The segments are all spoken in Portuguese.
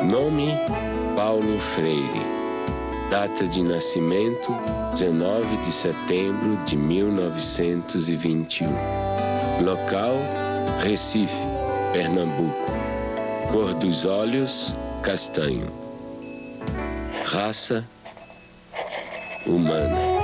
Nome: Paulo Freire. Data de nascimento: 19 de setembro de 1921. Local: Recife, Pernambuco. Cor dos olhos: castanho. Raça: humana.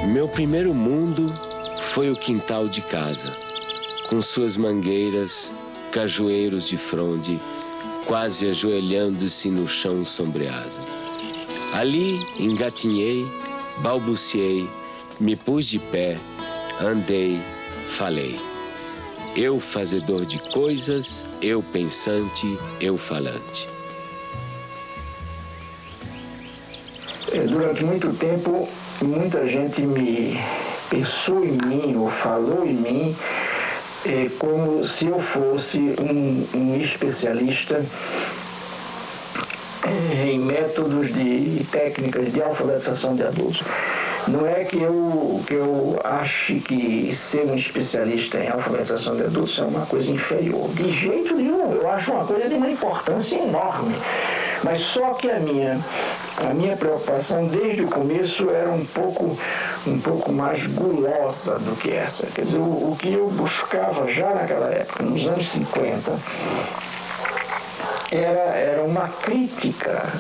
Meu primeiro mundo foi o quintal de casa, com suas mangueiras, cajueiros de fronde, quase ajoelhando-se no chão sombreado. Ali engatinhei, balbuciei, me pus de pé, andei, falei. Eu fazedor de coisas, eu pensante, eu falante. Durante muito tempo, muita gente me pensou em mim ou falou em mim como se eu fosse um especialista em métodos e técnicas de alfabetização de adultos. Não é que eu ache que ser um especialista em alfabetização de adultos é uma coisa inferior. De jeito nenhum, eu acho uma coisa de uma importância enorme. Mas só que a minha preocupação desde o começo era um pouco mais gulosa do que essa. Quer dizer, o que eu buscava já naquela época, nos anos 50, era uma crítica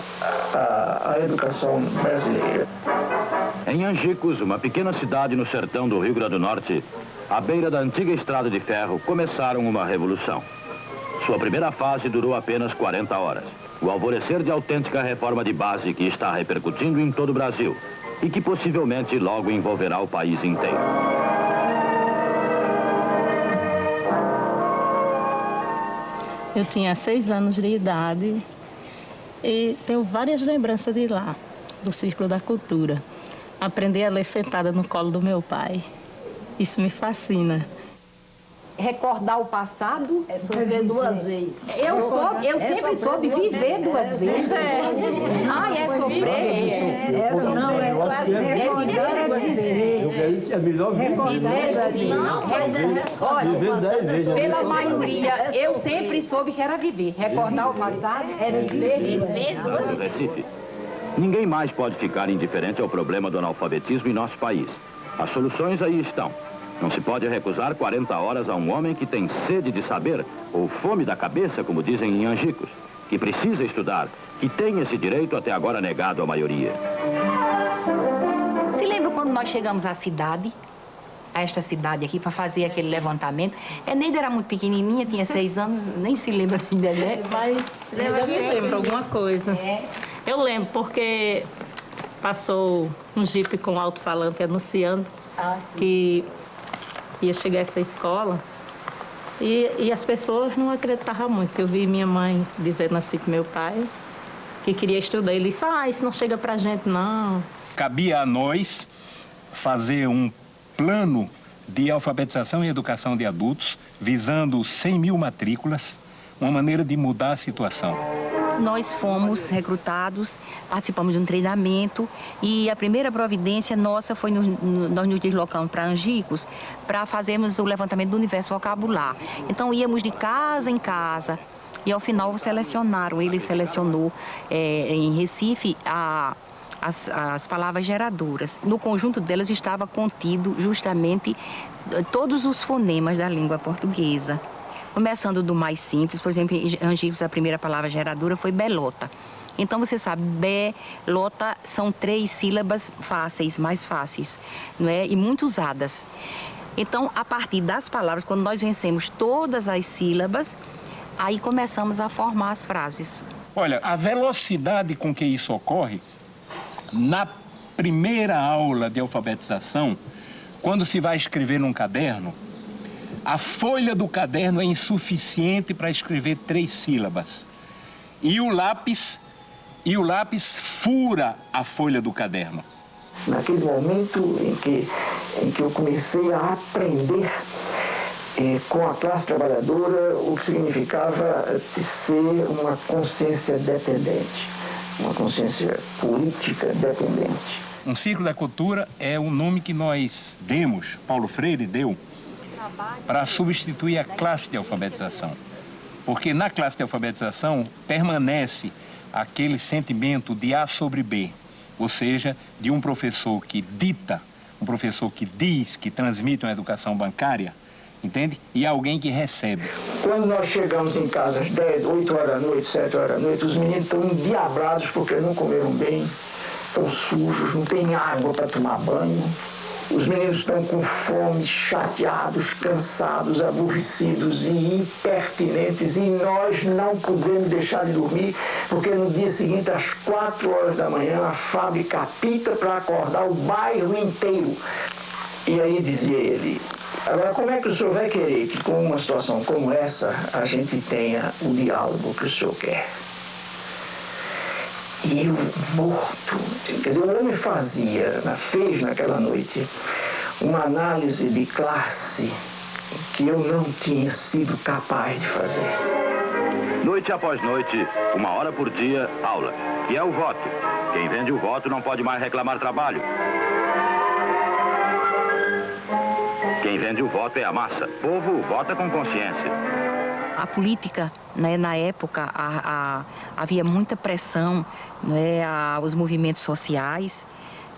à educação brasileira. Em Angicos, uma pequena cidade no sertão do Rio Grande do Norte, à beira da antiga estrada de ferro, começaram uma revolução. Sua primeira fase durou apenas 40 horas. O alvorecer de autêntica reforma de base que está repercutindo em todo o Brasil e que possivelmente logo envolverá o país inteiro. Eu tinha 6 anos de idade e tenho várias lembranças de lá, do Círculo da Cultura. Aprendi a ler sentada no colo do meu pai. Isso me fascina. Recordar o passado é viver 2 vezes. Eu sempre soube viver 2 vezes. É sofrer. Não, é quase viver 2 vezes. É melhor viver 2 vezes. Olha, pela maioria, eu sempre soube que era viver. Recordar o passado é viver 2 vezes. Recife. Ninguém mais pode ficar indiferente ao problema do analfabetismo em nosso país. As soluções aí estão. Não se pode recusar 40 horas a um homem que tem sede de saber, ou fome da cabeça, como dizem em Angicos, que precisa estudar, que tem esse direito até agora negado à maioria. Se lembra quando nós chegamos à cidade, a esta cidade aqui, para fazer aquele levantamento? Neida era muito pequenininha, tinha 6 anos, nem se lembra ainda, né? Mas eu me lembro alguma coisa. Eu lembro porque passou um jipe com alto-falante anunciando que ia chegar essa escola e as pessoas não acreditavam muito. Eu vi minha mãe dizendo assim para meu pai que queria estudar. Ele disse, isso não chega pra gente, não. Cabia a nós fazer um plano de alfabetização e educação de adultos, visando 100 mil matrículas, uma maneira de mudar a situação. Nós fomos recrutados, participamos de um treinamento e a primeira providência nossa foi nós nos deslocamos para Angicos para fazermos o levantamento do universo vocabular. Então íamos de casa em casa e ao final selecionaram, ele selecionou em Recife as palavras geradoras. No conjunto delas estava contido justamente todos os fonemas da língua portuguesa. Começando do mais simples, por exemplo, em Angicos a primeira palavra geradora foi belota. Então você sabe, belota são 3 sílabas fáceis, mais fáceis, não é? E muito usadas. Então, a partir das palavras, quando nós vencemos todas as sílabas, aí começamos a formar as frases. Olha, a velocidade com que isso ocorre, na primeira aula de alfabetização, quando se vai escrever num caderno, a folha do caderno é insuficiente para escrever 3 sílabas. E o lápis fura a folha do caderno. Naquele momento em que eu comecei a aprender com a classe trabalhadora, o que significava ser uma consciência dependente, uma consciência política dependente. Um ciclo da cultura é o nome que nós demos, Paulo Freire deu, para substituir a classe de alfabetização. Porque na classe de alfabetização permanece aquele sentimento de A sobre B, ou seja, de um professor que dita, um professor que diz, que transmite uma educação bancária, entende? E alguém que recebe. Quando nós chegamos em casa às 10, 8 horas da noite, 7 horas da noite, os meninos estão endiabrados porque não comeram bem, estão sujos, não tem água para tomar banho. Os meninos estão com fome, chateados, cansados, aborrecidos e impertinentes, e nós não podemos deixar de dormir, porque no dia seguinte, às 4 horas da manhã, a fábrica apita para acordar o bairro inteiro. E aí dizia ele: agora, como é que o senhor vai querer que, com uma situação como essa, a gente tenha o diálogo que o senhor quer? E o morto, quer dizer, o homem fez naquela noite uma análise de classe que eu não tinha sido capaz de fazer. Noite após noite, 1 hora por dia, aula. E é o voto. Quem vende o voto não pode mais reclamar trabalho. Quem vende o voto é a massa. O povo vota com consciência. A política, né, na época, havia muita pressão, né, aos movimentos sociais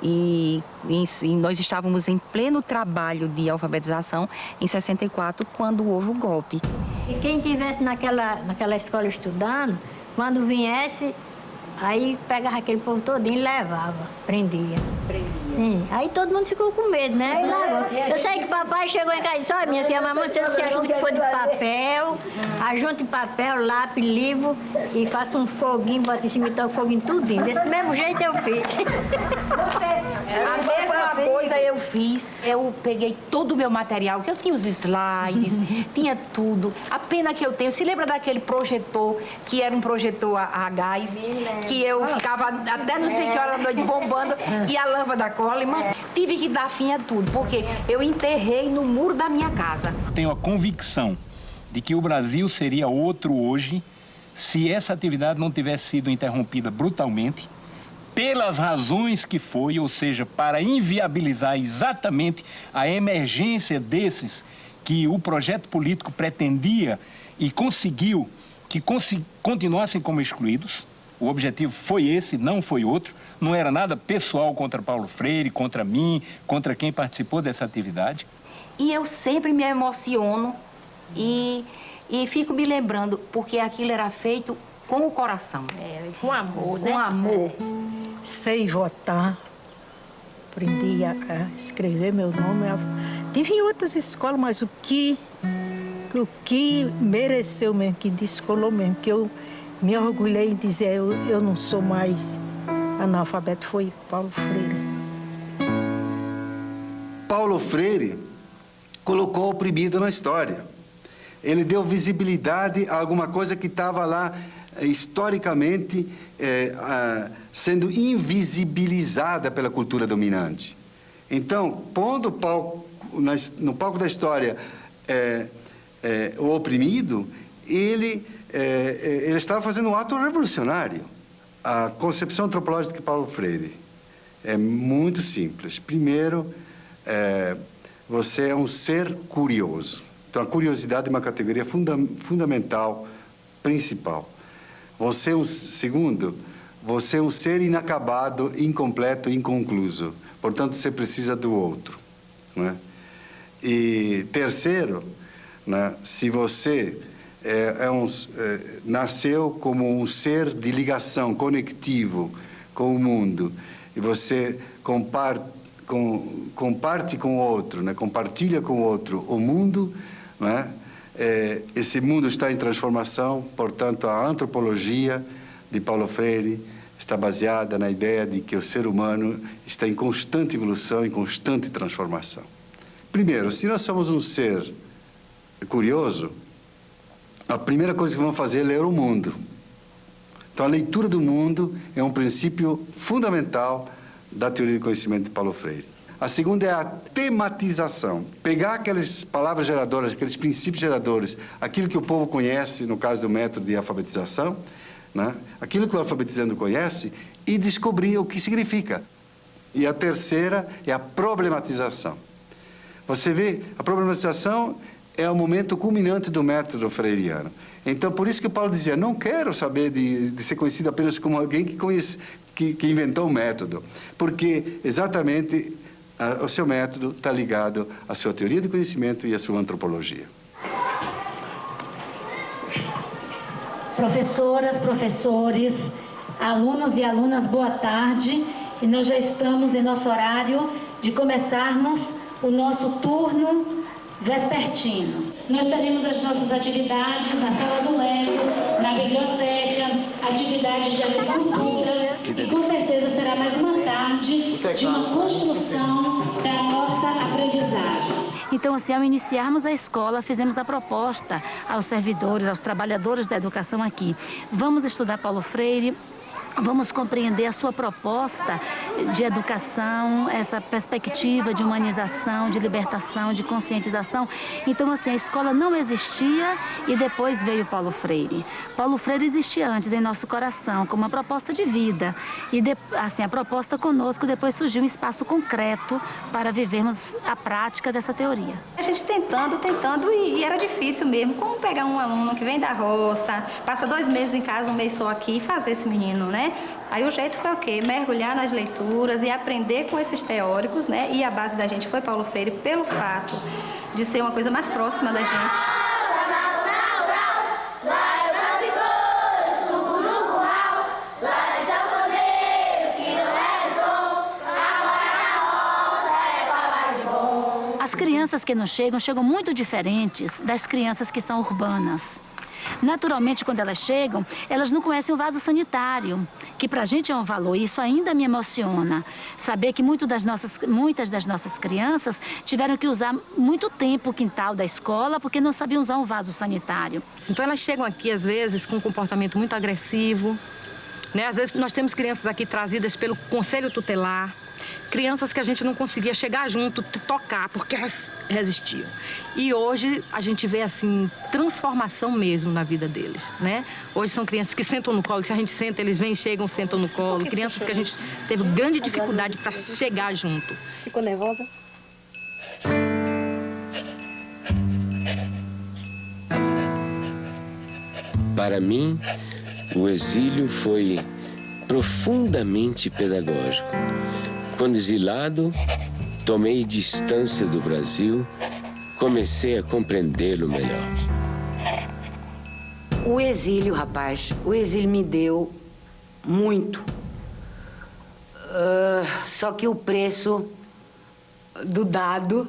e nós estávamos em pleno trabalho de alfabetização em 64, quando houve o golpe. E quem estivesse naquela escola estudando, quando viesse, aí pegava aquele povo todinho e levava, prendia. Sim, aí todo mundo ficou com medo, né? Eu sei que papai chegou em casa e disse: olha, minha filha, mamãe, você ajuda que for de papel, ajunte papel, lápis, livro e faça um foguinho, bota em cima e toca fogo em tudinho. Desse mesmo jeito eu fiz. A mesma coisa eu fiz. Eu peguei todo o meu material, que eu tinha os slides, tinha tudo. A pena que eu tenho, se lembra daquele projetor, que era um projetor a gás, que eu ficava até não sei que hora da noite bombando, e a lâmpada Coleman, tive que dar fim a tudo, porque eu enterrei no muro da minha casa. Tenho a convicção de que o Brasil seria outro hoje se essa atividade não tivesse sido interrompida brutalmente, pelas razões que foi, ou seja, para inviabilizar exatamente a emergência desses que o projeto político pretendia e conseguiu que continuassem como excluídos. O objetivo foi esse, não foi outro. Não era nada pessoal contra Paulo Freire, contra mim, contra quem participou dessa atividade. E eu sempre me emociono e fico me lembrando, porque aquilo era feito com o coração. Com amor, né? Com amor. Sei votar, aprendi a escrever meu nome. Tive em outras escolas, mas o que mereceu mesmo, que descolou mesmo, que eu me orgulhei em dizer eu não sou mais analfabeto, foi Paulo Freire. Paulo Freire colocou o oprimido na história. Ele deu visibilidade a alguma coisa que estava lá historicamente sendo invisibilizada pela cultura dominante. Então, pondo no palco da história o oprimido, ele estava fazendo um ato revolucionário. A concepção antropológica de Paulo Freire é muito simples. Primeiro, você é um ser curioso. Então, a curiosidade é uma categoria fundamental, principal. Segundo, você é um ser inacabado, incompleto, inconcluso. Portanto, você precisa do outro, né? E terceiro, né, se você nasceu como um ser de ligação, conectivo com o mundo, e você comparte com o outro, né, compartilha com o outro o mundo, né? Esse mundo está em transformação, portanto, a antropologia de Paulo Freire está baseada na ideia de que o ser humano está em constante evolução, em constante transformação. Primeiro, se nós somos um ser curioso, a primeira coisa que vamos fazer é ler o mundo. Então, a leitura do mundo é um princípio fundamental da teoria do conhecimento de Paulo Freire. A segunda é a tematização. Pegar aquelas palavras geradoras, aqueles princípios geradores, aquilo que o povo conhece, no caso do método de alfabetização, né? Aquilo que o alfabetizando conhece, e descobrir o que significa. E a terceira é a problematização. Você vê, a problematização é o momento culminante do método freiriano. Então, por isso que Paulo dizia, não quero saber de ser conhecido apenas como alguém que inventou o método, porque exatamente o seu método está ligado à sua teoria de conhecimento e à sua antropologia. Professoras, professores, alunos e alunas, boa tarde. E nós já estamos em nosso horário de começarmos o nosso turno vespertino. Nós teremos as nossas atividades na Sala do Lego, na biblioteca, atividades de agricultura, e com certeza será mais uma tarde de uma construção da nossa aprendizagem. Então, assim, ao iniciarmos a escola, fizemos a proposta aos servidores, aos trabalhadores da educação aqui. Vamos estudar Paulo Freire, vamos compreender a sua proposta de educação, essa perspectiva de humanização, de libertação, de conscientização. Então, assim, a escola não existia e depois veio Paulo Freire. Paulo Freire existia antes em nosso coração, como uma proposta de vida. E, assim, a proposta conosco, depois surgiu um espaço concreto para vivermos a prática dessa teoria. A gente tentando e era difícil mesmo. Como pegar um aluno que vem da roça, passa 2 meses em casa, 1 mês só aqui, e fazer esse menino, né? Aí o jeito foi o quê? Mergulhar nas leituras e aprender com esses teóricos, né? E a base da gente foi Paulo Freire pelo fato de ser uma coisa mais próxima da gente. As crianças que nos chegam muito diferentes das crianças que são urbanas. Naturalmente, quando elas chegam, elas não conhecem o vaso sanitário, que pra gente é um valor. Isso ainda me emociona. Saber que muitas das nossas crianças tiveram que usar muito tempo o quintal da escola porque não sabiam usar um vaso sanitário. Então elas chegam aqui, às vezes, com um comportamento muito agressivo, né? Às vezes nós temos crianças aqui trazidas pelo conselho tutelar, crianças que a gente não conseguia chegar junto, tocar, porque elas resistiam. E hoje a gente vê, assim, transformação mesmo na vida deles, né? Hoje são crianças que sentam no colo, se a gente senta, eles vêm, chegam, sentam no colo. Crianças que a gente teve grande dificuldade para chegar junto. Ficou nervosa? Para mim, o exílio foi profundamente pedagógico. Quando exilado, tomei distância do Brasil, comecei a compreendê-lo melhor. O exílio, rapaz, o exílio me deu muito. Só que o preço do dado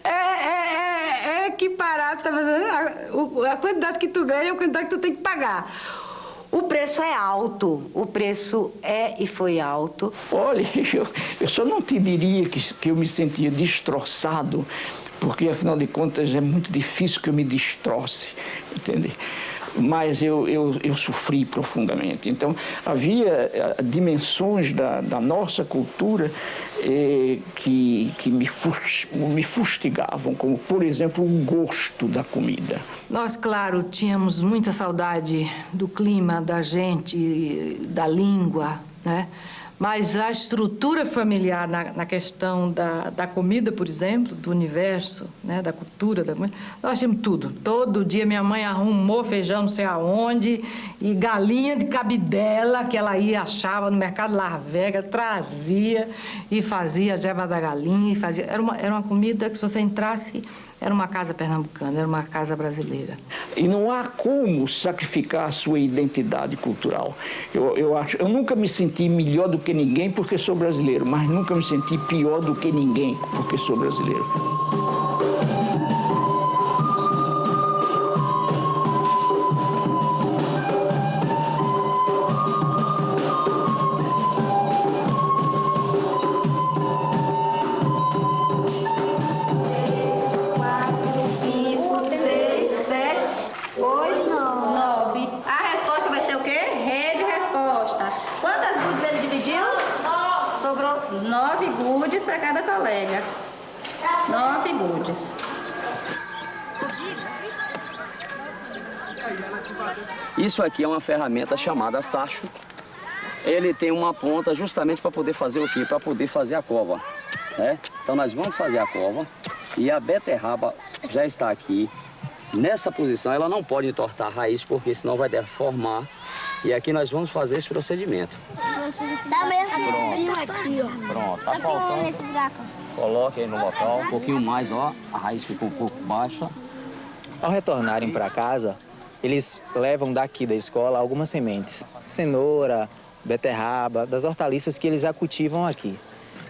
é equiparado, tá fazendo? A quantidade que tu ganha é a quantidade que tu tem que pagar. O preço é alto, o preço é e foi alto. Olha, eu só não te diria que eu me sentia destroçado, porque, afinal de contas, é muito difícil que eu me destroce, entende? Mas eu sofri profundamente. Então, havia dimensões da nossa cultura que me fustigavam, como, por exemplo, o gosto da comida. Nós, claro, tínhamos muita saudade do clima, da gente, da língua, né? Mas a estrutura familiar na questão da comida, por exemplo, do universo, né, da cultura, nós tínhamos tudo. Todo dia minha mãe arrumou feijão não sei aonde e galinha de cabidela que ela achava no mercado Las Vegas, trazia e fazia a jeba da galinha. Era uma comida que, se você entrasse, era uma casa pernambucana, era uma casa brasileira. E não há como sacrificar a sua identidade cultural. Eu nunca me senti melhor do que ninguém porque sou brasileiro, mas nunca me senti pior do que ninguém porque sou brasileiro. 9 gudes para cada colega. 9 gudes. Isso aqui é uma ferramenta chamada sacho. Ele tem uma ponta justamente para poder fazer o quê? Para poder fazer a cova, né? Então nós vamos fazer a cova e a beterraba já está aqui. Nessa posição ela não pode entortar a raiz porque senão vai deformar. E aqui nós vamos fazer esse procedimento. Pronto, tá faltando. Coloque aí no local, um pouquinho mais, ó. A raiz ficou um pouco baixa. Ao retornarem para casa, eles levam daqui da escola algumas sementes. Cenoura, beterraba, das hortaliças que eles já cultivam aqui.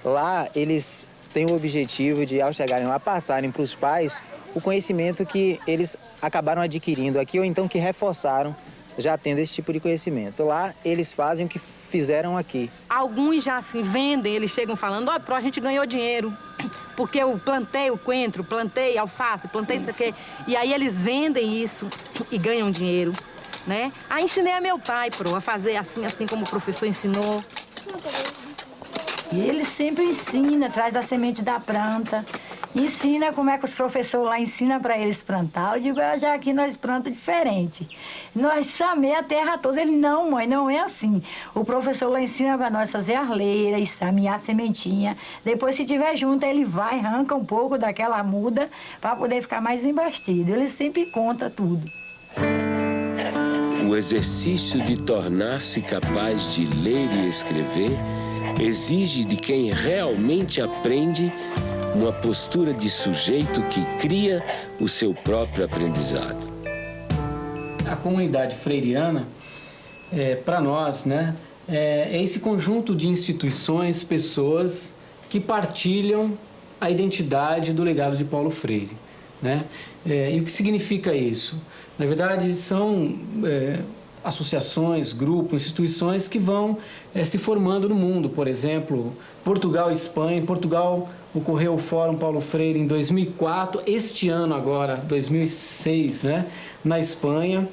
Lá, eles têm o objetivo de, ao chegarem lá, passarem para os pais o conhecimento que eles acabaram adquirindo aqui ou então que reforçaram já tendo esse tipo de conhecimento. Lá, eles fazem o que fizeram aqui. Alguns já assim vendem, eles chegam falando, ó, a gente ganhou dinheiro, porque eu plantei o coentro, plantei alface, plantei isso aqui. E aí eles vendem isso e ganham dinheiro, né? Aí ensinei a meu pai, a fazer assim como o professor ensinou. E ele sempre ensina, traz a semente da planta, ensina como é que os professores lá ensinam para eles plantar. Eu digo, já aqui nós plantamos diferente. Nós samei a terra toda. Ele, não, mãe, não é assim. O professor lá ensina para nós fazer arleira e samear a sementinha. Depois, se tiver junto, ele vai, arranca um pouco daquela muda para poder ficar mais embastido. Ele sempre conta tudo. O exercício de tornar-se capaz de ler e escrever exige de quem realmente aprende uma postura de sujeito que cria o seu próprio aprendizado. A comunidade freiriana, para nós, né, é esse conjunto de instituições, pessoas que partilham a identidade do legado de Paulo Freire, né? E o que significa isso? Na verdade, são associações, grupos, instituições que vão se formando no mundo. Por exemplo, Portugal e Espanha. Em Portugal ocorreu o Fórum Paulo Freire em 2004, este ano agora, 2006, né, na Espanha.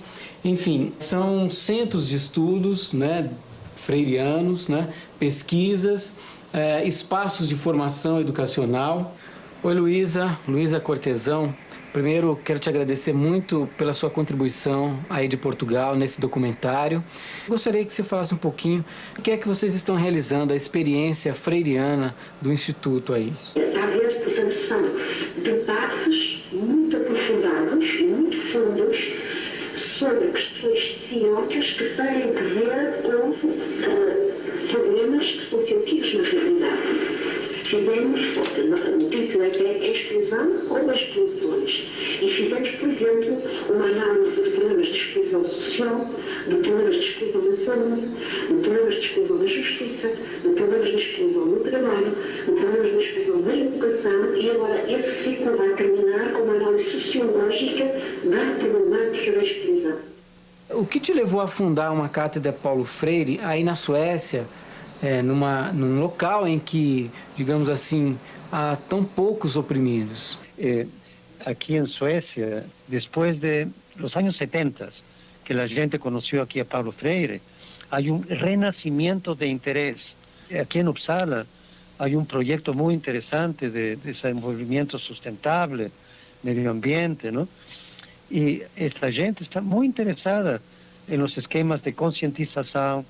Enfim, são centros de estudos, né, freirianos, né, pesquisas, espaços de formação educacional. Oi, Luísa Cortesão. Primeiro, quero te agradecer muito pela sua contribuição aí de Portugal nesse documentário. Gostaria que você falasse um pouquinho o que é que vocês estão realizando, a experiência freiriana do Instituto aí. Está a ver, portanto, são debates muito aprofundados e muito fundos sobre questões teóricas que têm que ver com problemas que são sentidos na realidade. Fizemos, o título é Exclusão ou Exclusões, e fizemos, por exemplo, uma análise de problemas de exclusão social, de problemas de exclusão na saúde, de problemas de exclusão na justiça, de problemas de exclusão no trabalho, de problemas de exclusão na educação, e agora esse ciclo vai terminar com uma análise sociológica da problemática da exclusão. O que te levou a fundar uma cátedra Paulo Freire aí na Suécia, num local em que, digamos assim, há tão poucos oprimidos? Aqui em Suécia, depois de los años 70, que a gente conheceu aqui a Paulo Freire, há renascimento de interesse. Aqui em Uppsala, há projeto muito interessante de desenvolvimento sustentável, meio ambiente, não? E essa gente está muito interessada em los esquemas de conscientização,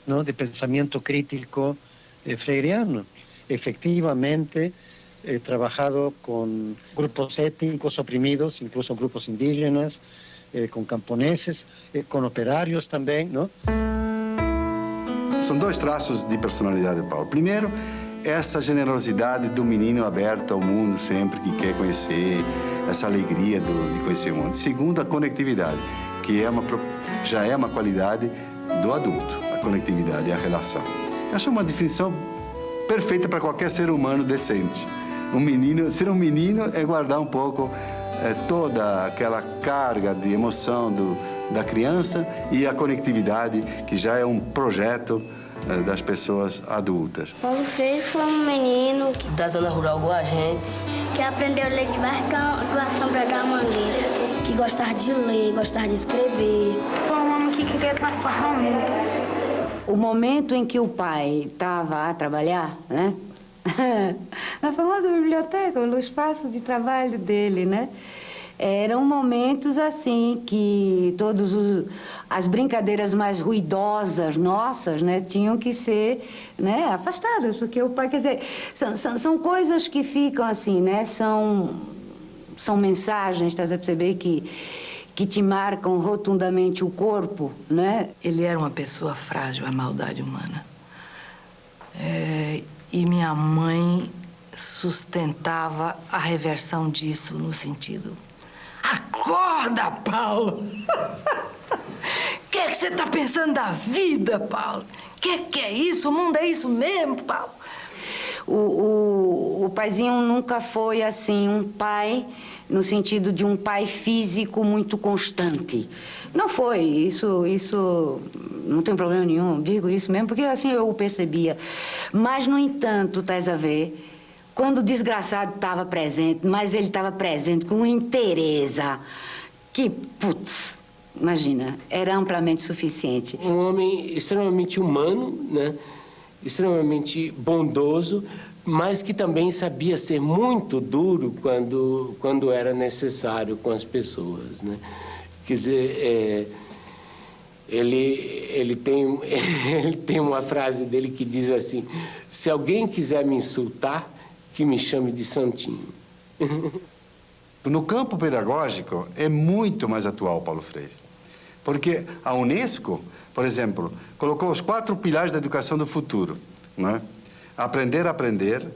¿no?, de pensamento crítico freiriano. Efectivamente, he trabajado con grupos étnicos oprimidos, incluso grupos indígenas, con camponeses, con operários também, não? São dois traços de personalidade de Paulo. Primeiro, essa generosidade do menino aberto ao mundo sempre que quer conhecer, essa alegria de conhecer o mundo. Segundo, a conectividade, que já é uma qualidade do adulto. Conectividade e a relação. Eu acho uma definição perfeita para qualquer ser humano decente. Ser um menino é guardar um pouco toda aquela carga de emoção da criança e a conectividade, que já é um projeto das pessoas adultas. Paulo Freire foi um menino da zona rural igual a gente, que aprendeu a ler debaixo da sombra da mangueira, que gostava de ler, gostava de escrever. Foi um homem que queria transformar o mundo. O momento em que o pai estava a trabalhar, né, Na famosa biblioteca, no espaço de trabalho dele, né? Eram momentos assim que as brincadeiras mais ruidosas nossas, né, tinham que ser, né, afastadas, porque o pai, quer dizer, são coisas que ficam assim, né, são mensagens, estás a perceber, que te marcam rotundamente o corpo, né? Ele era uma pessoa frágil à maldade humana. E minha mãe sustentava a reversão disso no sentido: acorda, Paulo! O que é que você está pensando da vida, Paulo? O que é isso? O mundo é isso mesmo, Paulo? O paizinho nunca foi, assim, um pai no sentido de um pai físico muito constante. Não foi, isso não tem problema nenhum, digo isso mesmo, porque assim eu o percebia. Mas, no entanto, estás a ver, quando o desgraçado estava presente, mas ele estava presente com interesse, que, putz, imagina, era amplamente suficiente. Um homem extremamente humano, né? Extremamente bondoso, mas que também sabia ser muito duro quando era necessário com as pessoas, né? Quer dizer, ele tem uma frase dele que diz assim: se alguém quiser me insultar, que me chame de santinho. No campo pedagógico é muito mais atual Paulo Freire, porque a Unesco, por exemplo, colocou os 4 pilares da educação do futuro, né? Aprender a aprender,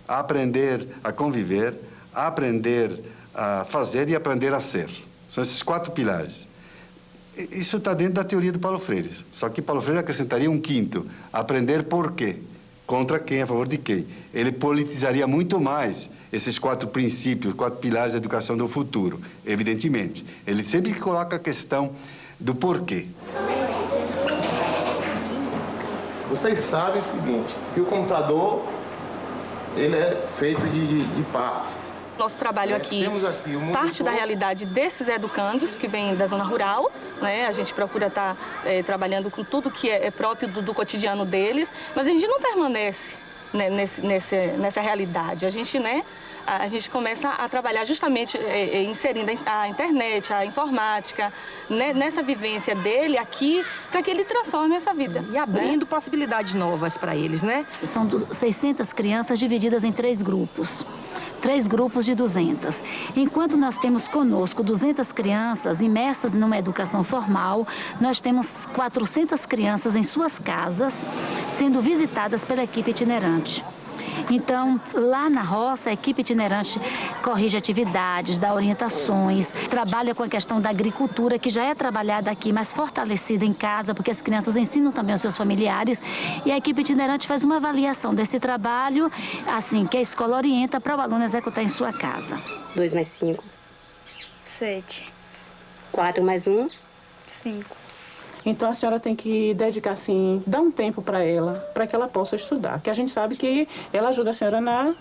aprender a conviver, aprender a fazer e aprender a ser. São esses 4 pilares. Isso está dentro da teoria de Paulo Freire. Só que Paulo Freire acrescentaria um 5º, aprender por quê, contra quem, a favor de quem. Ele politizaria muito mais esses 4 princípios, 4 pilares da educação do futuro, evidentemente. Ele sempre coloca a questão do porquê. Vocês sabem o seguinte, que o computador, ele é feito de partes. Nosso trabalho aqui parte da realidade desses educandos que vêm da zona rural, né? A gente procura estar trabalhando com tudo que é próprio do cotidiano deles, mas a gente não permanece, né, nessa realidade. A gente começa a trabalhar justamente inserindo a internet, a informática, né, nessa vivência dele aqui, para que ele transforme essa vida. E abrindo possibilidades novas para eles, né? São 600 crianças divididas em 3 grupos. 3 grupos de 200. Enquanto nós temos conosco 200 crianças imersas numa educação formal, nós temos 400 crianças em suas casas, sendo visitadas pela equipe itinerante. Então, lá na roça, a equipe itinerante corrige atividades, dá orientações, trabalha com a questão da agricultura, que já é trabalhada aqui, mas fortalecida em casa, porque as crianças ensinam também aos seus familiares. E a equipe itinerante faz uma avaliação desse trabalho, assim, que a escola orienta para o aluno executar em sua casa. 2 mais 5. 7. 4 mais 1. 5. Então, a senhora tem que dedicar, assim, dar um tempo para ela, para que ela possa estudar. Porque a gente sabe que ela ajuda a senhora na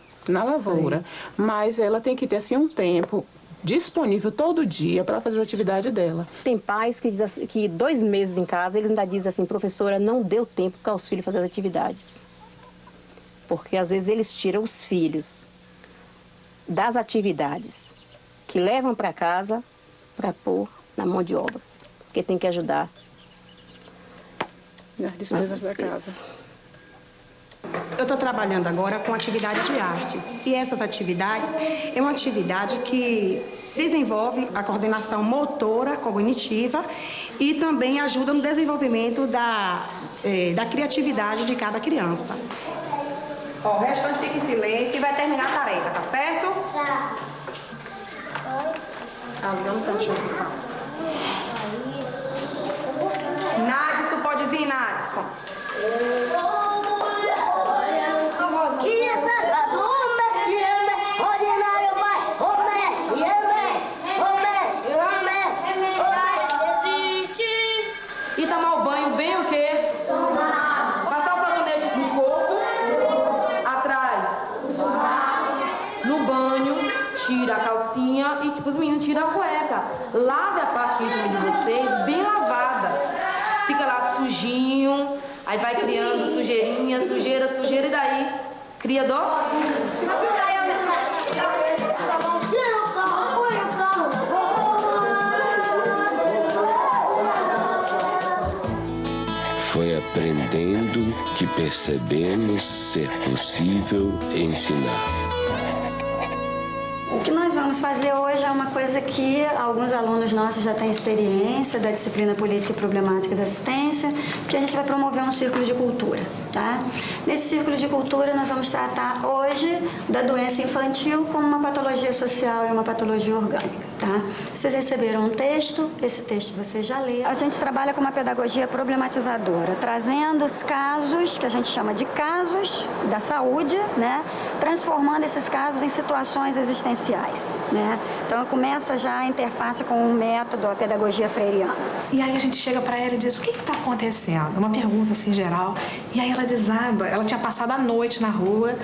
lavoura, mas ela tem que ter, assim, um tempo disponível todo dia para fazer a atividade dela. Tem pais que dizem assim, que 2 meses em casa, eles ainda dizem assim, professora, não deu tempo para os filhos fazer as atividades. Porque, às vezes, eles tiram os filhos das atividades que levam para casa para pôr na mão de obra. Porque tem que ajudar nas despesas da casa. Eu estou trabalhando agora com atividades de artes. E essas atividades é uma atividade que desenvolve a coordenação motora, cognitiva e também ajuda no desenvolvimento da criatividade de cada criança. Ó, o restante fica em silêncio e vai terminar a tarefa, tá certo? Tá. Ali, um cantinho que fala. Nadson, pode vir, Nadson. E tomar o banho bem o quê? Passar o sabonete no corpo, atrás, no banho, tira a calcinha e tipo os meninos tiram a cueca. Lave a parte íntima de vocês bem lavada. Fica lá sujinho, aí vai criando sujeirinha, sujeira, e daí Criador? Foi aprendendo que percebemos ser possível ensinar. O que nós vamos fazer hoje é uma coisa que alguns alunos nossos já têm experiência da disciplina Política e Problemática da Assistência, que a gente vai promover um círculo de cultura, tá? Nesse círculo de cultura nós vamos tratar hoje da doença infantil como uma patologia social e uma patologia orgânica, tá? Vocês receberam um texto, esse texto vocês já leram. A gente trabalha com uma pedagogia problematizadora, trazendo os casos, que a gente chama de casos da saúde, né? Transformando esses casos em situações existenciais, né? Então começa já a interface com o método, a pedagogia freiriana. E aí a gente chega para ela e diz, o que está acontecendo? Uma pergunta assim geral. E aí ela desaba, ela tinha passado a noite na rua,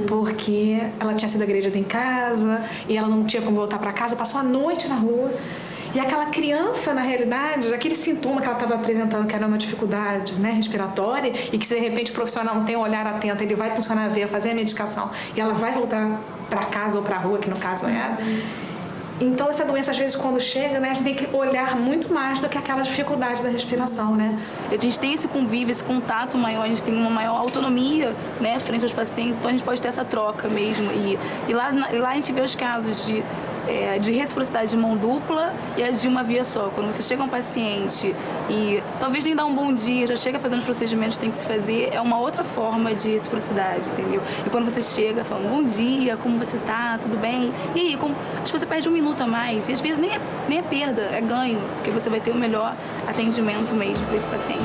porque ela tinha sido agredida em casa, e ela não tinha como voltar para casa, passou a noite na rua. E aquela criança, na realidade, aquele sintoma que ela estava apresentando, que era uma dificuldade, né, respiratória, e que se de repente o profissional não tem um olhar atento, ele vai funcionar a veia, fazer a medicação, e ela vai voltar para casa ou para a rua, que no caso era. Então, essa doença, às vezes, quando chega, né, a gente tem que olhar muito mais do que aquela dificuldade da respiração, né? A gente tem esse convívio, esse contato maior, a gente tem uma maior autonomia, né, frente aos pacientes, então a gente pode ter essa troca mesmo. E lá a gente vê os casos de reciprocidade de mão dupla e a de uma via só. Quando você chega a um paciente e talvez nem dá um bom dia, já chega fazendo os procedimentos que tem que se fazer, é uma outra forma de reciprocidade, entendeu? E quando você chega falando, bom dia, como você tá, tudo bem? E aí, acho que você perde um minuto a mais, e às vezes nem é perda, é ganho, porque você vai ter o melhor atendimento mesmo para esse paciente.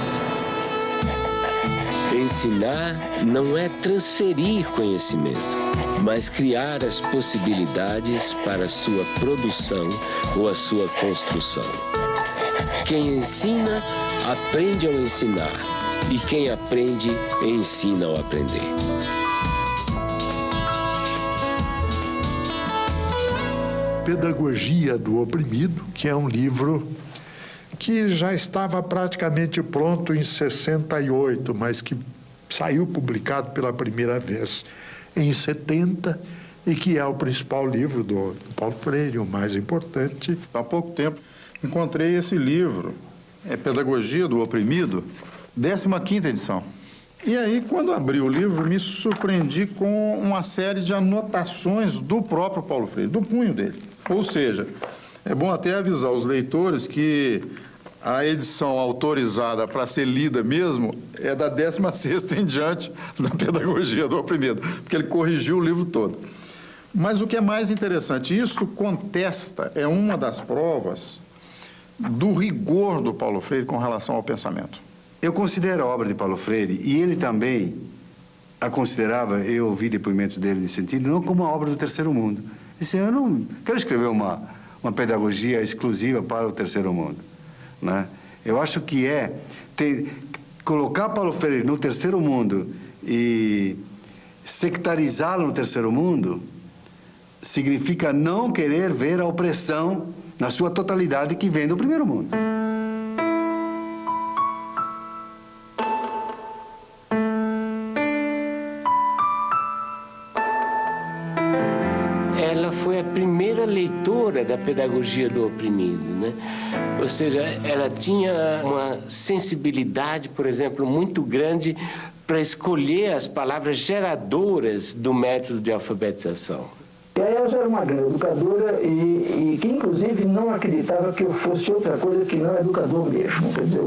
Ensinar não é transferir conhecimento, mas criar as possibilidades para a sua produção ou a sua construção. Quem ensina, aprende ao ensinar, e quem aprende, ensina ao aprender. Pedagogia do Oprimido, que é um livro que já estava praticamente pronto em 68, mas que saiu publicado pela primeira vez em 70, e que é o principal livro do Paulo Freire, o mais importante. Há pouco tempo encontrei esse livro, Pedagogia do Oprimido, 15ª edição. E aí, quando abri o livro, me surpreendi com uma série de anotações do próprio Paulo Freire, do punho dele. Ou seja, é bom até avisar os leitores que a edição autorizada para ser lida mesmo é da 16ª em diante da Pedagogia do Oprimido, porque ele corrigiu o livro todo. Mas o que é mais interessante, isso contesta, é uma das provas do rigor do Paulo Freire com relação ao pensamento. Eu considero a obra de Paulo Freire, e ele também a considerava, eu ouvi depoimentos dele nesse sentido, não como uma obra do terceiro mundo. Ele disse, eu não quero escrever uma pedagogia exclusiva para o terceiro mundo, né? Eu acho que colocar Paulo Freire no terceiro mundo e sectarizá-lo no terceiro mundo significa não querer ver a opressão na sua totalidade que vem do primeiro mundo. Ela foi a primeira leitora da pedagogia do oprimido, né? Ou seja, ela tinha uma sensibilidade, por exemplo, muito grande para escolher as palavras geradoras do método de alfabetização. E a Elza era uma grande educadora e que, inclusive, não acreditava que eu fosse outra coisa que não educador mesmo. Quer dizer,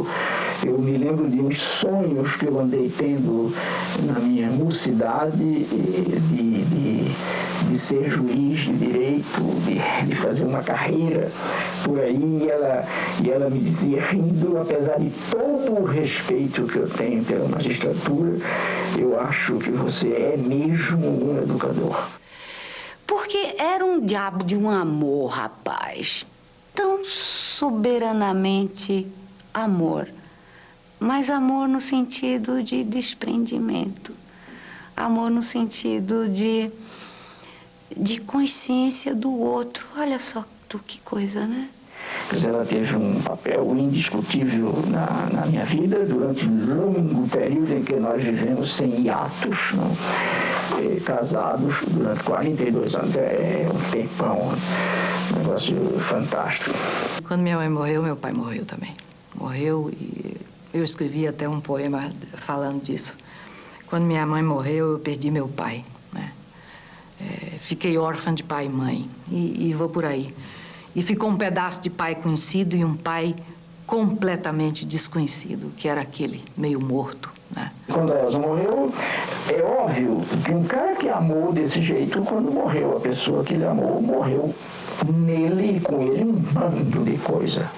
eu me lembro de uns sonhos que eu andei tendo na minha mocidade de ser juiz de direito, de fazer uma carreira por aí. E ela me dizia, rindo, apesar de todo o respeito que eu tenho pela magistratura, eu acho que você é mesmo um educador. Porque era um diabo de um amor, rapaz. Tão soberanamente amor. Mas amor no sentido de desprendimento. Amor no sentido de consciência do outro. Olha só que coisa, né? Quer dizer, ela teve um papel indiscutível na minha vida durante um longo período em que nós vivemos sem hiatos, não? Casados durante 42 anos, é um tempão, um negócio fantástico. Quando minha mãe morreu, meu pai morreu também. Morreu e eu escrevi até um poema falando disso. Quando minha mãe morreu, eu perdi meu pai, né? Fiquei órfã de pai e mãe e vou por aí. E ficou um pedaço de pai conhecido e um pai completamente desconhecido, que era aquele meio morto, né? Quando a Elza morreu, é óbvio que um cara que amou desse jeito, quando morreu, a pessoa que ele amou, morreu nele e com ele um bando de coisa.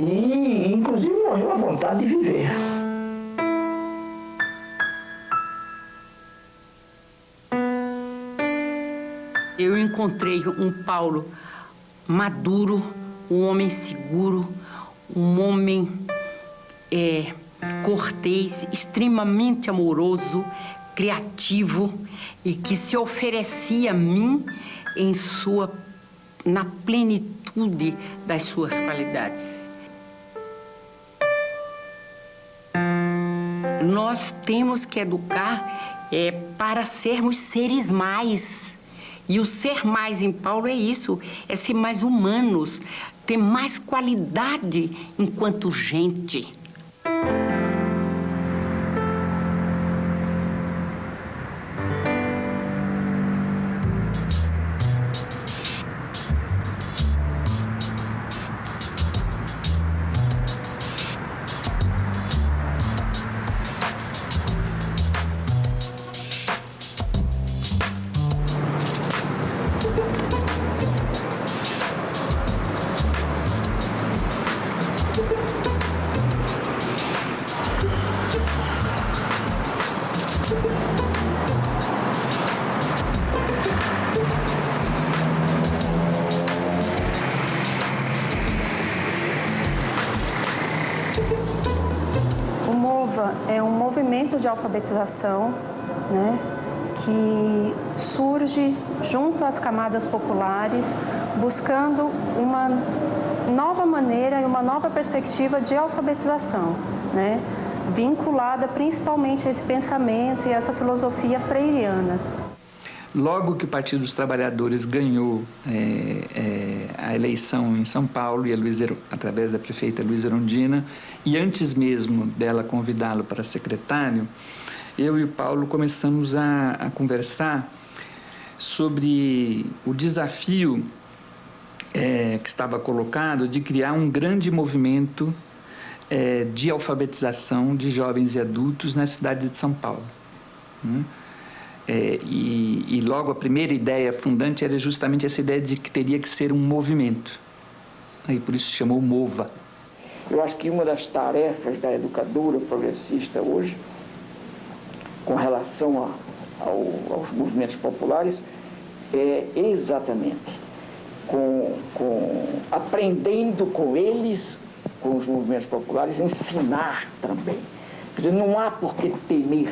E, inclusive, morreu a vontade de viver. Eu encontrei um Paulo maduro, um homem seguro, um homem cortês, extremamente amoroso, criativo e que se oferecia a mim na plenitude das suas qualidades. Nós temos que educar para sermos seres mais. E o ser mais em Paulo é isso, é ser mais humanos, ter mais qualidade enquanto gente. É um movimento de alfabetização, né, que surge junto às camadas populares, buscando uma nova maneira e uma nova perspectiva de alfabetização, né, vinculada principalmente a esse pensamento e essa filosofia freiriana. Logo que o Partido dos Trabalhadores ganhou a eleição em São Paulo, e através da prefeita Luísa Erundina, e antes mesmo dela convidá-lo para secretário, eu e o Paulo começamos a conversar sobre o desafio que estava colocado de criar um grande movimento de alfabetização de jovens e adultos na cidade de São Paulo. E logo a primeira ideia fundante era justamente essa ideia de que teria que ser um movimento. Aí por isso se chamou MOVA. Eu acho que uma das tarefas da educadora progressista hoje, com relação aos movimentos populares, é exatamente aprendendo com eles, com os movimentos populares, ensinar também. Quer dizer, não há por que temer,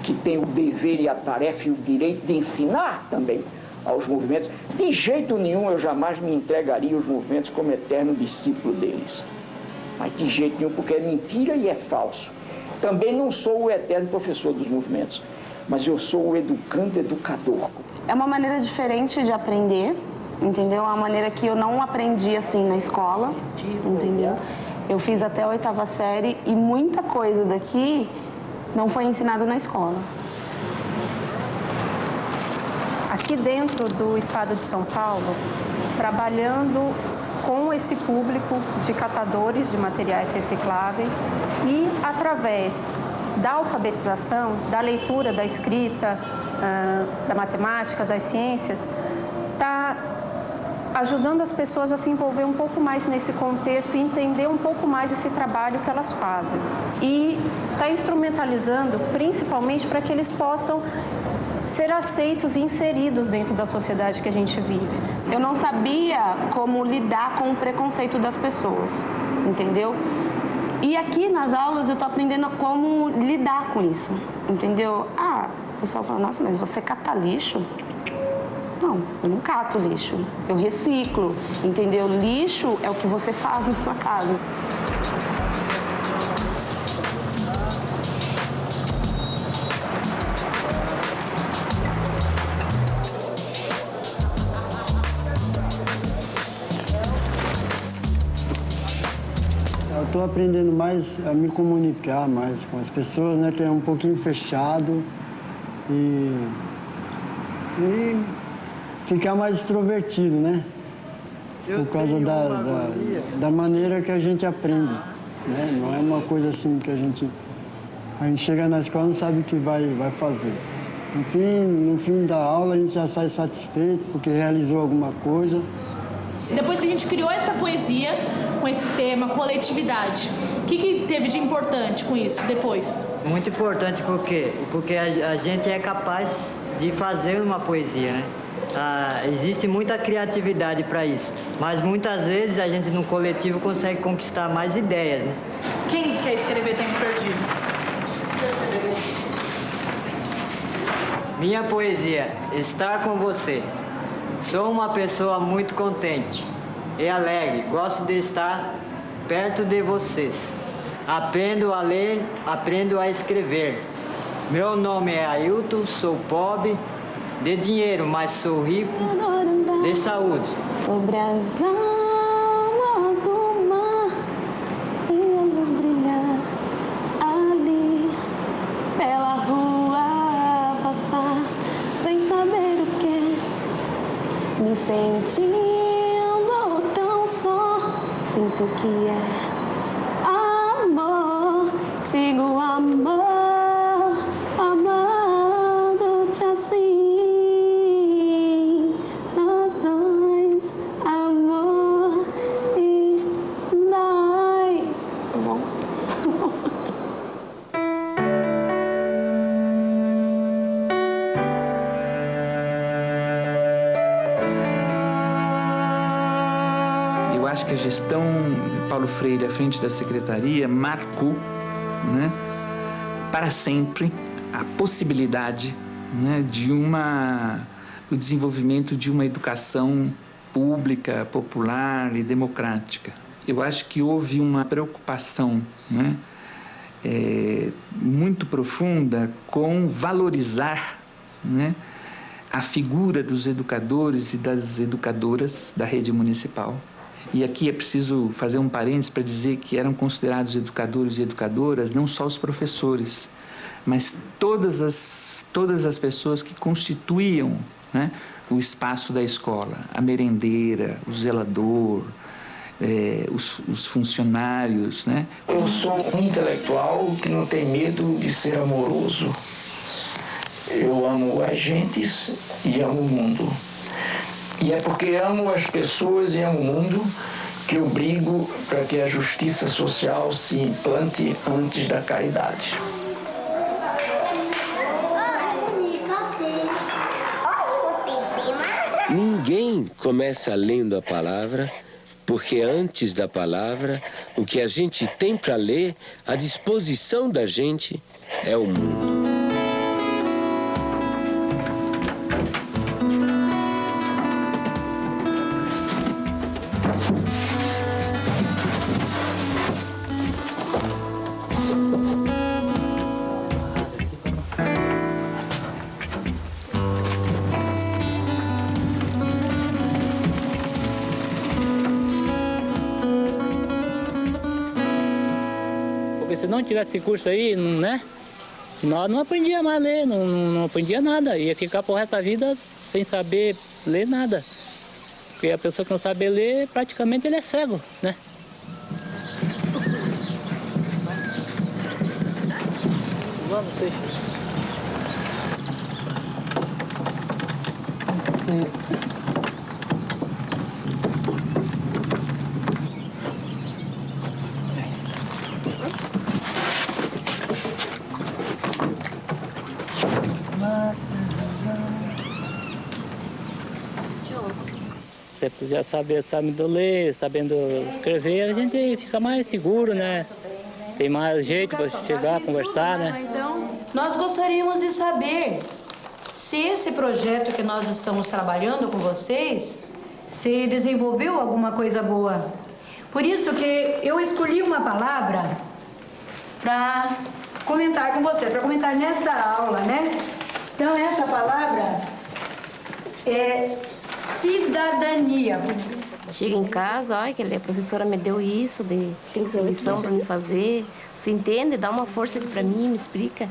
que tem o dever e a tarefa e o direito de ensinar também aos movimentos. De jeito nenhum eu jamais me entregaria aos movimentos como eterno discípulo deles. Mas de jeito nenhum, porque é mentira e é falso. Também não sou o eterno professor dos movimentos, mas eu sou o educador. É uma maneira diferente de aprender, entendeu? É uma maneira que eu não aprendi assim na escola, entendeu? Eu fiz até a 8ª série e muita coisa daqui não foi ensinado na escola. Aqui dentro do estado de São Paulo, trabalhando com esse público de catadores de materiais recicláveis e através da alfabetização, da leitura, da escrita, da matemática, das ciências, está ajudando as pessoas a se envolver um pouco mais nesse contexto e entender um pouco mais esse trabalho que elas fazem. E está instrumentalizando principalmente para que eles possam ser aceitos e inseridos dentro da sociedade que a gente vive. Eu não sabia como lidar com o preconceito das pessoas, entendeu? E aqui nas aulas eu estou aprendendo como lidar com isso, entendeu? O pessoal fala, nossa, mas você cata lixo? Não, eu não cato lixo, eu reciclo, entendeu? Lixo é o que você faz na sua casa. Eu estou aprendendo mais a me comunicar mais com as pessoas, né, que é um pouquinho fechado e ficar mais extrovertido, né? Por causa da maneira que a gente aprende, né? Não é uma coisa assim que a gente chega na escola e não sabe o que vai fazer. No fim da aula a gente já sai satisfeito porque realizou alguma coisa. Depois que a gente criou essa poesia, com esse tema, coletividade, o que teve de importante com isso depois? Muito importante porque a gente é capaz de fazer uma poesia, né? Existe muita criatividade para isso, mas muitas vezes a gente no coletivo consegue conquistar mais ideias, né? Quem quer escrever Tempo Perdido? Minha poesia, estar com você. Sou uma pessoa muito contente e alegre, gosto de estar perto de vocês. Aprendo a ler, aprendo a escrever. Meu nome é Ailton, sou pobre de dinheiro, mas sou rico de saúde. Sobre as águas do mar e a luz brilhar ali pela rua passar sem saber o que, me sentindo tão só, sinto que é amor, sigo o amor, amando-te assim. Acho que a gestão de Paulo Freire à frente da secretaria marcou, né, para sempre a possibilidade, né, do desenvolvimento de uma educação pública, popular e democrática. Eu acho que houve uma preocupação, né, muito profunda com valorizar, né, a figura dos educadores e das educadoras da rede municipal. E aqui é preciso fazer um parênteses para dizer que eram considerados educadores e educadoras não só os professores, mas todas as pessoas que constituíam, né, o espaço da escola, a merendeira, o zelador, os funcionários, né? Eu sou um intelectual que não tem medo de ser amoroso. Eu amo as gentes e amo o mundo. E é porque amo as pessoas e amo o mundo que eu brigo para que a justiça social se implante antes da caridade. Ninguém começa lendo a palavra, porque antes da palavra, o que a gente tem para ler, à disposição da gente, é o mundo. Se não tivesse esse curso aí, né? Nós não aprendia mais a ler, não aprendia nada. Ia ficar pro resto da vida sem saber ler nada. Porque a pessoa que não sabe ler, praticamente ele é cego, né? Vamos, peixe. Se você já sabendo ler, sabendo escrever, a gente fica mais seguro, né? Tem mais jeito para chegar, conversar, né? Então, nós gostaríamos de saber se esse projeto que nós estamos trabalhando com vocês, se desenvolveu alguma coisa boa. Por isso que eu escolhi uma palavra para comentar com você, para comentar nesta aula, né? Então, essa palavra é cidadania. Chega em casa, olha, que a professora me deu isso, tem essa lição para me fazer. Se entende, dá uma força para mim, me explica.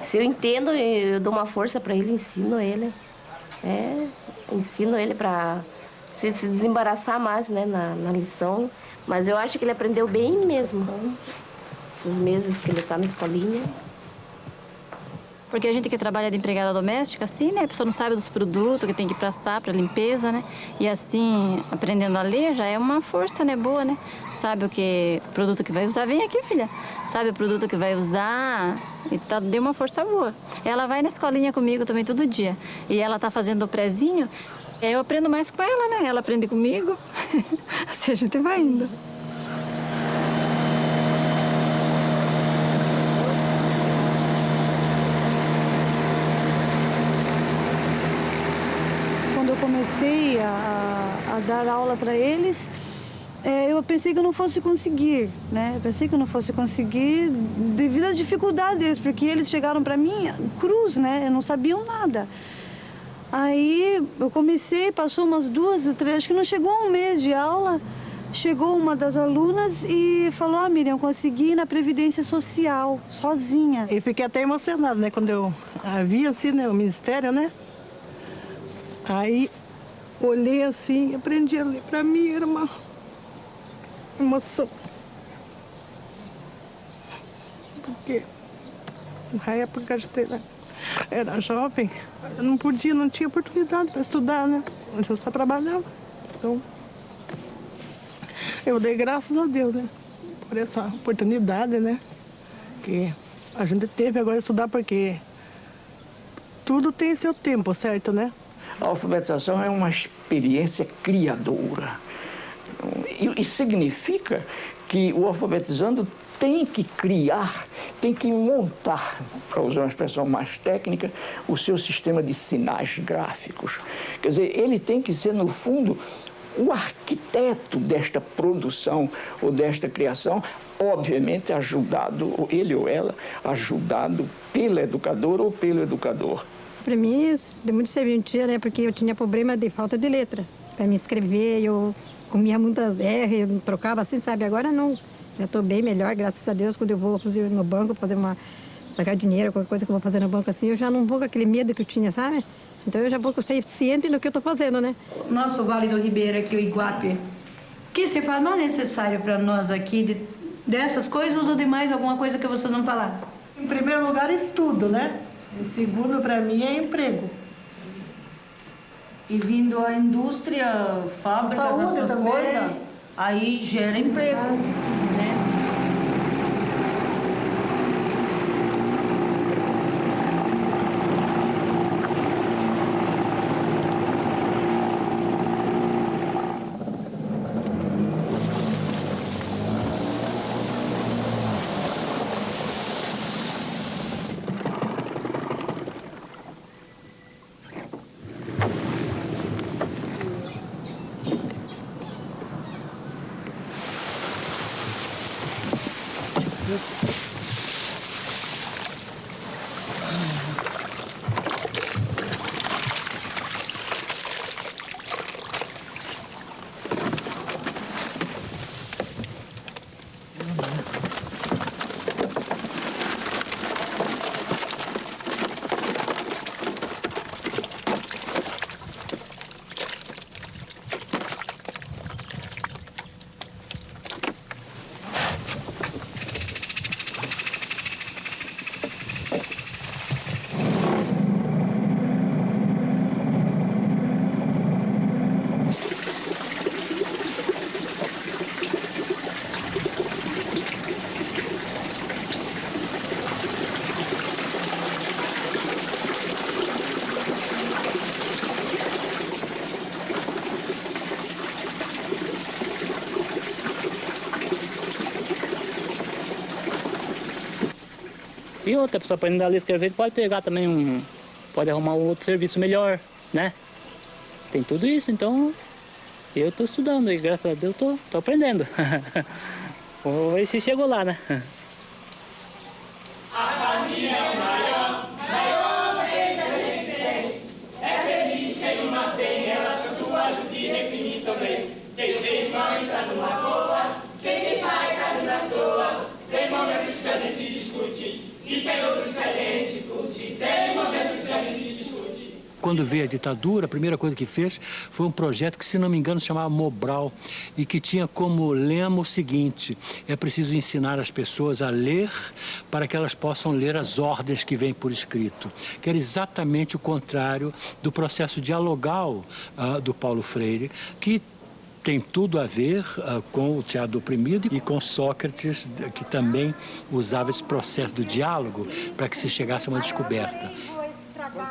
Se eu entendo, eu dou uma força para ele, ensino ele. Ensino ele para se desembaraçar mais, né, na lição. Mas eu acho que ele aprendeu bem mesmo. Esses meses que ele está na escolinha. Porque a gente que trabalha de empregada doméstica, assim, né? A pessoa não sabe dos produtos que tem que passar para limpeza, né? E assim, aprendendo a ler já é uma força, né? Boa, né? Sabe o que produto que vai usar. Vem aqui, filha. Sabe o produto que vai usar. E tá, deu uma força boa. Ela vai na escolinha comigo também todo dia. E ela tá fazendo o prezinho. Eu aprendo mais com ela, né? Ela aprende comigo. Assim a gente vai indo. Comecei a dar aula para eles, eu pensei que eu não fosse conseguir, né? Eu pensei que eu não fosse conseguir devido à dificuldade deles, porque eles chegaram para mim cruz, né? Não sabiam nada. Aí eu comecei, passou umas 2 ou 3, acho que não chegou a um mês de aula, chegou uma das alunas e falou: ah, Miriam, eu consegui ir na Previdência Social, sozinha. E fiquei até emocionada, né? Quando eu vi assim, né, o Ministério, né? Aí, olhei assim, aprendi a ler. Para mim era uma emoção. Porque na época que a gente era jovem, eu não podia, não tinha oportunidade para estudar, né? Eu só trabalhava. Então, eu dei graças a Deus, né? Por essa oportunidade, né? Que a gente teve agora de estudar, porque tudo tem seu tempo, certo, né? A alfabetização é uma experiência criadora. E significa que o alfabetizando tem que criar, tem que montar, para usar uma expressão mais técnica, o seu sistema de sinais gráficos. Quer dizer, ele tem que ser, no fundo, o arquiteto desta produção ou desta criação, obviamente ajudado, ele ou ela, ajudado pela educadora ou pelo educador. Para mim, deu muito serventia, né? Porque eu tinha problema de falta de letra. Para me escrever, eu comia muitas R, eu trocava assim, sabe? Agora não. Já estou bem melhor, graças a Deus. Quando eu vou no banco sacar dinheiro, qualquer coisa que eu vou fazer no banco assim, eu já não vou com aquele medo que eu tinha, sabe? Então eu já vou ciente do que eu estou fazendo, né? Nosso Vale do Ribeira aqui, o Iguape, o que se faz mais necessário para nós aqui, dessas coisas ou de mais alguma coisa que você não falar? Em primeiro lugar, estudo, né? Em segundo, para mim, é emprego. E vindo a indústria, fábricas, essas coisas, aí gera emprego, né? E outra pessoa aprendendo a ler e escrever pode pegar também pode arrumar um outro serviço melhor, né? Tem tudo isso, então eu estou estudando e graças a Deus estou aprendendo. Vamos ver se chegou lá, né? A família é o maior bem que a gente tem. É feliz quem uma tem, ela tanto ajuda e definir também. Quem tem mãe tá numa boa, quem tem pai tá numa toa. Tem momentos que a gente discute e tem outros que a gente curte. Tem momentos que a gente discute. Quando veio a ditadura, a primeira coisa que fez foi um projeto que, se não me engano, se chamava Mobral e que tinha como lema o seguinte: é preciso ensinar as pessoas a ler para que elas possam ler as ordens que vêm por escrito, que era exatamente o contrário do processo dialogal do Paulo Freire, que tem tudo a ver com o teatro do oprimido e com Sócrates, que também usava esse processo do diálogo para que se chegasse a uma descoberta.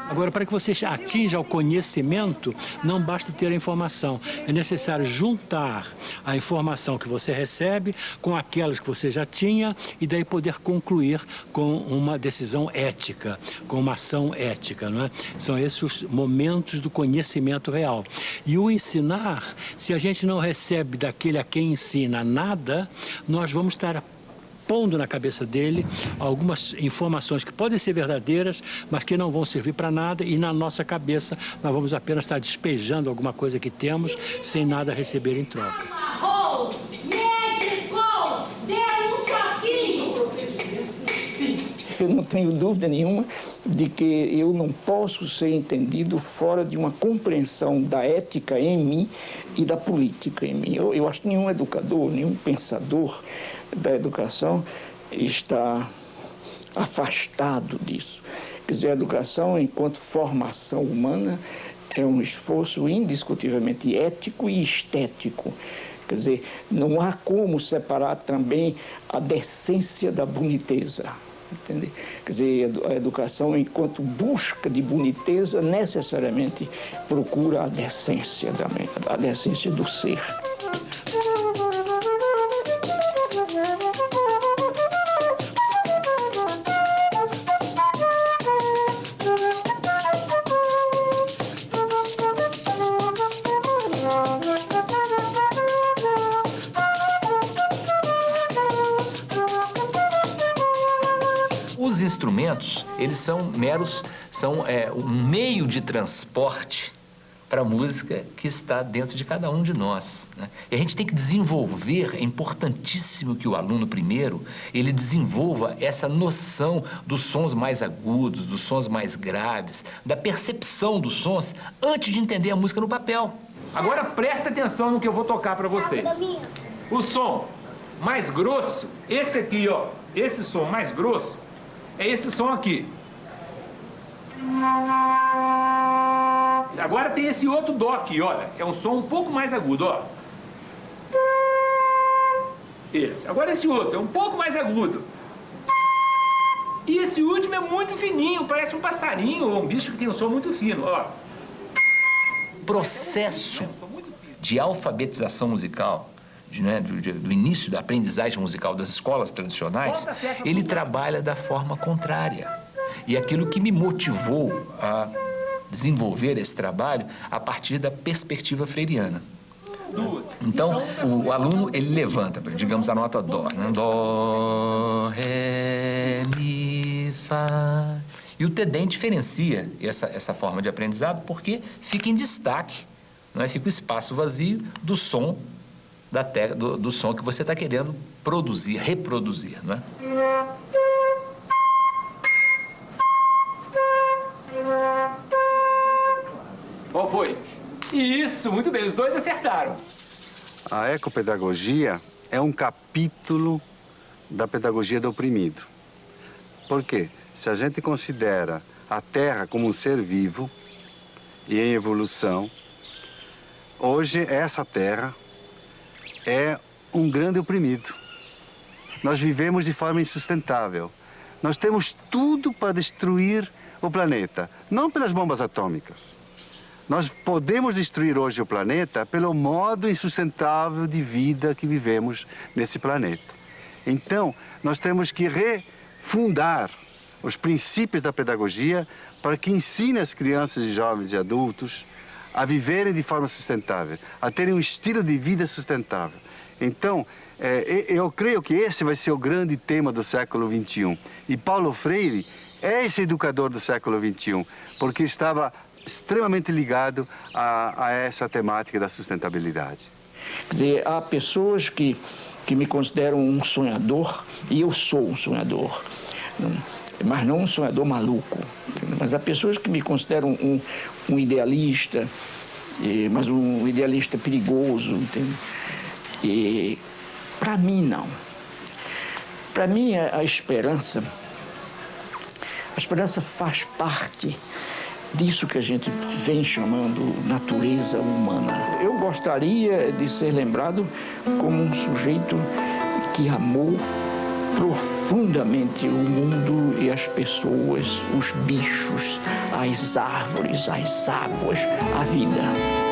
Agora, para que você atinja o conhecimento, não basta ter a informação. É necessário juntar a informação que você recebe com aquelas que você já tinha e daí poder concluir com uma decisão ética, com uma ação ética, não é? São esses os momentos do conhecimento real. E o ensinar, se a gente não recebe daquele a quem ensina nada, nós vamos estar pondo na cabeça dele algumas informações que podem ser verdadeiras, mas que não vão servir para nada, e na nossa cabeça nós vamos apenas estar despejando alguma coisa que temos sem nada receber em troca. Eu não tenho dúvida nenhuma de que eu não posso ser entendido fora de uma compreensão da ética em mim e da política em mim. Eu acho que nenhum educador, nenhum pensador da educação está afastado disso. Quer dizer, a educação, enquanto formação humana, é um esforço indiscutivelmente ético e estético. Quer dizer, não há como separar também a decência da boniteza. Entende? Quer dizer, a educação, enquanto busca de boniteza, necessariamente procura a decência do ser. Os instrumentos, eles são um meio de transporte para a música que está dentro de cada um de nós, né? E a gente tem que desenvolver, é importantíssimo que o aluno primeiro, ele desenvolva essa noção dos sons mais agudos, dos sons mais graves, da percepção dos sons, antes de entender a música no papel. Agora presta atenção no que eu vou tocar para vocês. O som mais grosso, esse aqui, ó, esse som mais grosso, é esse som aqui. Agora tem esse outro dó aqui, olha. É um som um pouco mais agudo, ó. Esse. Agora esse outro é um pouco mais agudo. E esse último é muito fininho, parece um passarinho ou um bicho que tem um som muito fino, ó. O processo de alfabetização musical, do início da aprendizagem musical das escolas tradicionais, ele trabalha da forma contrária. E aquilo que me motivou a desenvolver esse trabalho a partir da perspectiva freiriana. Então, o aluno, ele levanta, digamos, a nota Dó, né? Dó, Ré, Mi, Fá. E o TEDEM diferencia essa forma de aprendizado porque fica em destaque, não é? Fica o espaço vazio do som do som que você está querendo produzir, reproduzir, não é? Qual foi? Isso, muito bem, os dois acertaram. A ecopedagogia é um capítulo da pedagogia do oprimido. Por quê? Se a gente considera a Terra como um ser vivo e em evolução, hoje essa Terra é um grande oprimido. Nós vivemos de forma insustentável. Nós temos tudo para destruir o planeta, não pelas bombas atômicas. Nós podemos destruir hoje o planeta pelo modo insustentável de vida que vivemos nesse planeta. Então, nós temos que refundar os princípios da pedagogia para que ensine as crianças, jovens e adultos a viverem de forma sustentável, a terem um estilo de vida sustentável. Então, eu creio que esse vai ser o grande tema do século XXI. E Paulo Freire é esse educador do século XXI, porque estava extremamente ligado a essa temática da sustentabilidade. Quer dizer, há pessoas que me consideram um sonhador, e eu sou um sonhador, mas não um sonhador maluco. Entendeu? Mas há pessoas que me consideram um idealista, mas um idealista perigoso. Entendeu? E para mim, não. Para mim, a esperança faz parte disso que a gente vem chamando natureza humana. Eu gostaria de ser lembrado como um sujeito que amou profundamente o mundo e as pessoas, os bichos, as árvores, as águas, a vida.